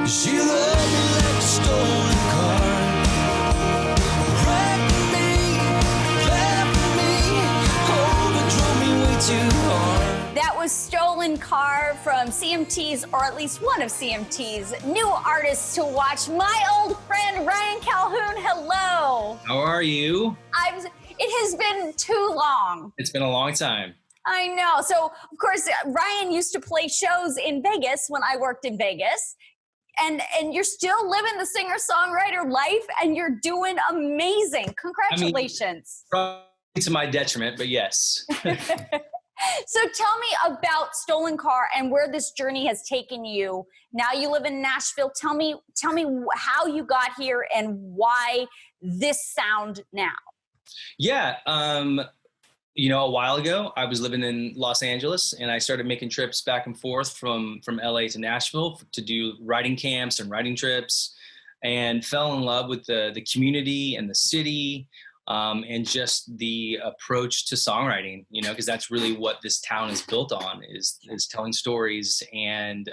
She loved me like a stolen car. Wrecked me, left me, oh, but drove me way too hard. That was Stolen Car from CMT's, or at least one of CMT's, new artists to watch. My old friend, Ryan Calhoun, hello. How are you? It has been too long. It's been a long time. I know. So, of course, Ryan used to play shows in Vegas when I worked in Vegas. And you're still living the singer-songwriter life, and you're doing amazing. Congratulations. I mean, probably to my detriment, but yes. So tell me about Stolen Car and where this journey has taken you. Now you live in Nashville. Tell me how you got here and why this sound now. Yeah. A while ago, I was living in Los Angeles, and I started making trips back and forth from LA to Nashville to do writing camps and writing trips, and fell in love with the community and the city, and just the approach to songwriting, because that's really what this town is built on, is telling stories and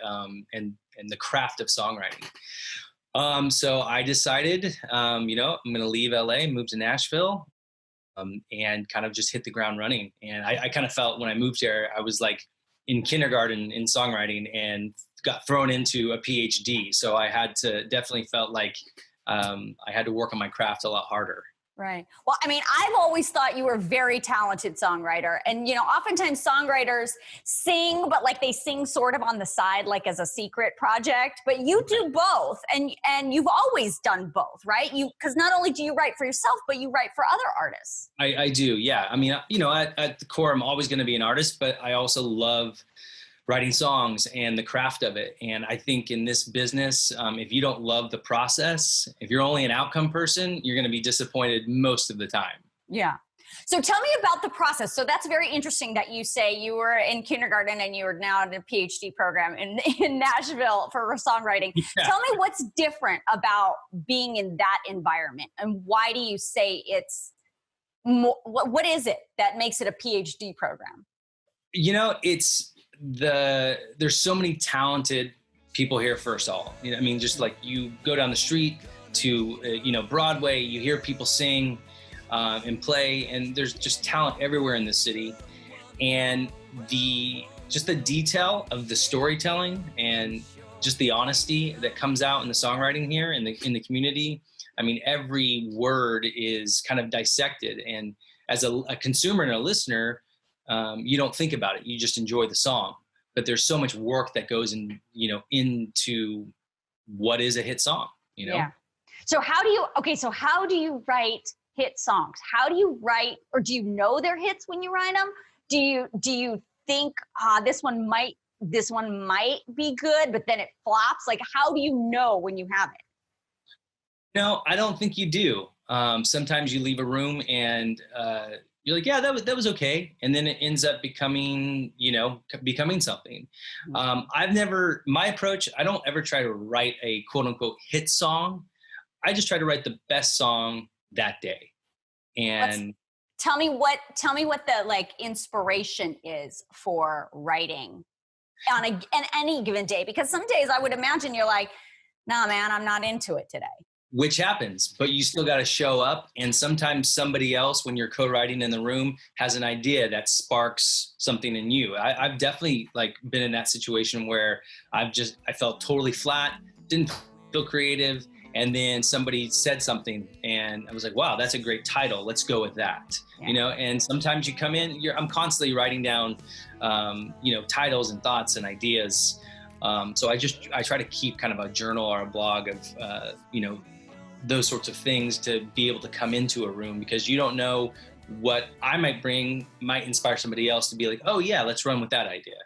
the craft of songwriting. So I decided, I'm going to leave LA, move to Nashville, and kind of just hit the ground running. And I kind of felt when I moved here, I was like in kindergarten in songwriting and got thrown into a PhD. So I had to definitely felt like I had to work on my craft a lot harder. Right. Well, I mean, I've always thought you were a very talented songwriter. And, oftentimes songwriters sing, but like they sing sort of on the side, like as a secret project. But you do both. And you've always done both, right? Because not only do you write for yourself, but you write for other artists. I do. Yeah. I mean, at the core, I'm always going to be an artist, but I also love writing songs and the craft of it. And I think in this business, if you don't love the process, if you're only an outcome person, you're going to be disappointed most of the time. Yeah. So tell me about the process. So that's very interesting that you say you were in kindergarten and you are now in a PhD program in Nashville for songwriting. Yeah. Tell me what's different about being in that environment, and why do you say it's more, what is it that makes it a PhD program? There's so many talented people here. First of all, just like you go down the street to Broadway, you hear people sing and play, and there's just talent everywhere in the city. And the detail of the storytelling and just the honesty that comes out in the songwriting here in the community. I mean, every word is kind of dissected, and as a consumer and a listener, you don't think about it. You just enjoy the song. But there's so much work that goes into what is a hit song, Yeah. So how do you write hit songs? How do you write, or do you know they're hits when you write them? Do you think, this one might be good, but then it flops? Like, how do you know when you have it? No, I don't think you do. Sometimes you leave a room and, you're like, yeah, that was okay. And then it ends up becoming something. My approach, I don't ever try to write a quote unquote hit song. I just try to write the best song that day. And tell me what the inspiration is for writing on any given day. Because some days I would imagine you're like, nah, man, I'm not into it today. Which happens, but you still got to show up. And sometimes somebody else, when you're co-writing in the room, has an idea that sparks something in you. I've definitely been in that situation where I felt totally flat, didn't feel creative. And then somebody said something and I was like, wow, that's a great title. Let's go with that. Yeah. And sometimes you come in, I'm constantly writing down, titles and thoughts and ideas. So I try to keep kind of a journal or a blog of, those sorts of things to be able to come into a room, because you don't know what I might bring might inspire somebody else to be like, oh yeah, let's run with that idea.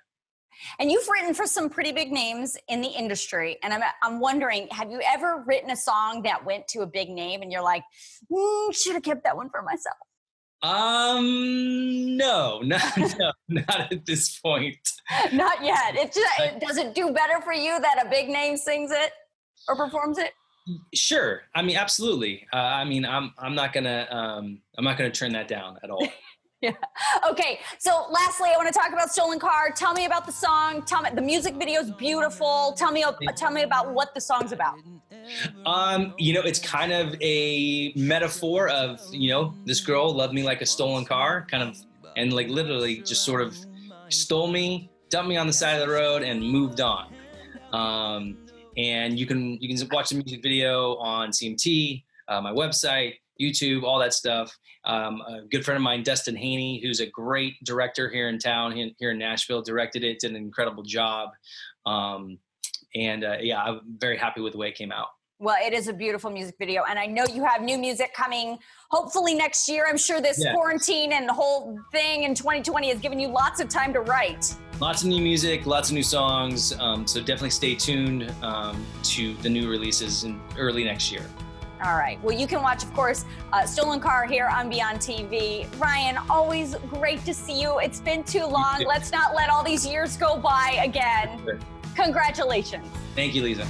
And you've written for some pretty big names in the industry. And I'm wondering, have you ever written a song that went to a big name and you're like, should have kept that one for myself? No, not at this point. Not yet. Does it do better for you that a big name sings it or performs it? Sure. I mean, absolutely. I'm not gonna turn that down at all. Yeah. Okay. So lastly, I want to talk about Stolen Car. Tell me about the song. Tell me, the music video is beautiful. Tell me about what the song's about. It's kind of a metaphor of, this girl loved me like a stolen car, kind of, and like literally just sort of stole me, dumped me on the side of the road, and moved on. And you can watch the music video on CMT, my website, YouTube, all that stuff. A good friend of mine, Dustin Haney, who's a great director here in town, here in Nashville, directed it, did an incredible job. I'm very happy with the way it came out. Well, it is a beautiful music video, and I know you have new music coming hopefully next year. I'm sure this quarantine and the whole thing in 2020 has given you lots of time to write. Lots of new music, lots of new songs, so definitely stay tuned to the new releases in early next year. All right. Well, you can watch, of course, Stolen Car here on Beyond TV. Ryan, always great to see you. It's been too long. Let's not let all these years go by again. Congratulations. Thank you, Lisa.